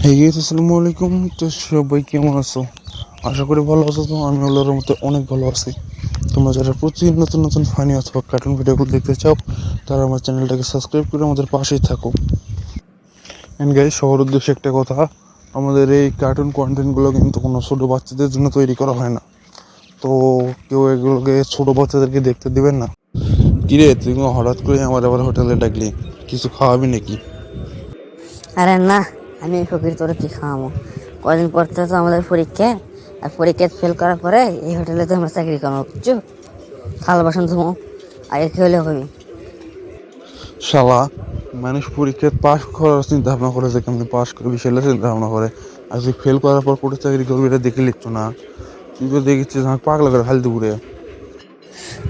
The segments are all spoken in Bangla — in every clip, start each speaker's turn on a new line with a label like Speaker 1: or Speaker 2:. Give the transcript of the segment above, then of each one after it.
Speaker 1: হে গেস, আসসালামু আলাইকুম। তো সবাই কেমন আছো? আশা করি ভালো আছো। তো আমি আল্লাহর মতো অনেক ভালো আছি। তোমরা যারা প্রতিদিন নতুন নতুন ফানি অথবা কার্টুন ভিডিওগুলো দেখতে চাও, তারা আমার চ্যানেলটাকে সাবস্ক্রাইব করে আমাদের পাশেই থাকো। অ্যান্ড গাইস, সবার উদ্দেশ্যে একটা কথা, আমাদের এই কার্টুন কন্টেন্টগুলো কিন্তু কোনো ছোটো বাচ্চাদের জন্য তৈরি করা হয় না। তো কেউ এগুলোকে ছোটো বাচ্চাদেরকে দেখতে দিবেন না। কিরে, তুই হঠাৎ করে আমার আবার হোটেলে ডাকলি? কিছু খাওয়াবি নাকি?
Speaker 2: আরে না, আমি ফকির তোরে কি খাওয়াবো? কদিন পর থেকে তো আমাদের পরীক্ষা। আর পরীক্ষা ফেল করার পরে এই হোটেলে তো আমরা চাকরি করবো, বুঝছো? থাল বাসন ধুমো, আগে কি হলে হবি।
Speaker 1: শালা, মানুষ পরীক্ষায় পাশ করার চিন্তা ভাবনা করে যে কেমনি পাশ করবি সেটা চিন্তা ভাবনা করে। আর তুই ফেল করার পর কোটি চাকরি করবি এটা দেখে লিখছ না? তুই তো দেখেছিস আমাকে পাগলা করে ফালতু ঘুরে।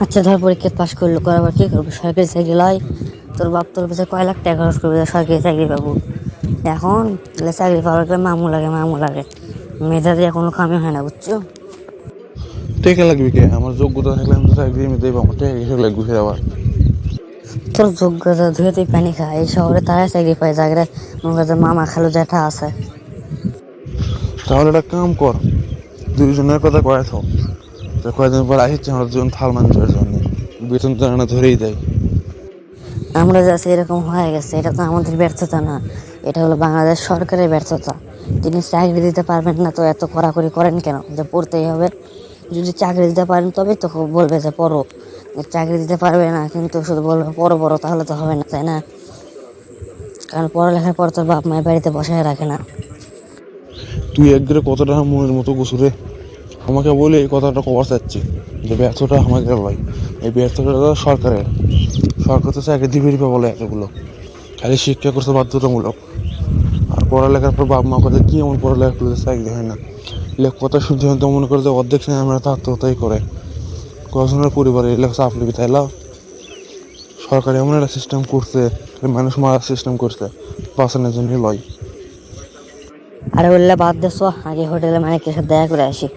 Speaker 2: আচ্ছা ধর, পরীক্ষা পাশ করলো, করার পর কি করবি? সরকারি চাকরি লয়? তোর বাপ তোর কাছে কয় লাখ টাকা খরচ করবি সরকারি চাকরি পাবো? এখন চাকরি পাওয়ার গেলে মামু লাগে। মেধা দিয়ে কোনো কামই হয় না, বুঝছো?
Speaker 1: টেকে লাগবি কে? আমার যোগ্যতা থাকলে আমি তো চাকরি এমনি দেবো, আমার টেকে কিসে লাগবি ফের আবার?
Speaker 2: তোর যোগ্যতা ধুয়ে তুই পানি খা। এই শহরে তারাই চাকরি পায় যাদের মনে কাছে মামা খালু জ্যাঠা আছে।
Speaker 1: তাহলে একটা কাম কর, দুইজনের কথা কয়ে থাও, তো কয়েকদিন পর আসছে আমরা দুজন থাল মানুষের জন্য বেতন তো না ধরেই দেয়।
Speaker 2: আমরা যাচ্ছি এরকম হয়ে গেছে, এটা তো আমাদের ব্যর্থতা না, এটা হলো বাংলাদেশ সরকারের ব্যর্থতা। তিনি চাকরি দিতে পারবেন না তো এত কড়াকড়ি করেন কেন যে পড়তেই হবে? যদি চাকরি দিতে পারেন তবেই তো বলবে যে পড়ো। চাকরি দিতে পারবে না কিন্তু শুধু বলবে পড়ো পড়ো, তাহলে তো হবে না, তাই না? কারণ পড়ালেখার পর তোর বাপ মায়ের বাড়িতে বসায় রাখে না।
Speaker 1: তুই একবারে কতটা মনের মতো গুছুরে আমাকে বলে এই কথাটা কবার চাচ্ছি যে ব্যর্থটা আমাকে ভাই, এই ব্যর্থটা সরকারের। সরকার তো চাকরি দিবে বলে এতগুলো, খালি শিক্ষা করছে বাধ্যতামূলক। আর পড়ালেখার পর বাপ মা করে কি এমন পড়ালেখা করতে চাকরি হয় না? কথা শুনতে শুনতে মনে করে যে অর্ধেক সময় আমরা তো আত্মহত্যাই করে কজনের পরিবারে এলাকা চাপ লিবি, তাইলা? সরকার এমন একটা সিস্টেম করছে, মানুষ মারার সিস্টেম করছে, বাঁচানোর জন্য লয়।
Speaker 2: আরে বললে বাদ দেছো, আগে হোটেলে মানে সাথে দেখা করে আসি।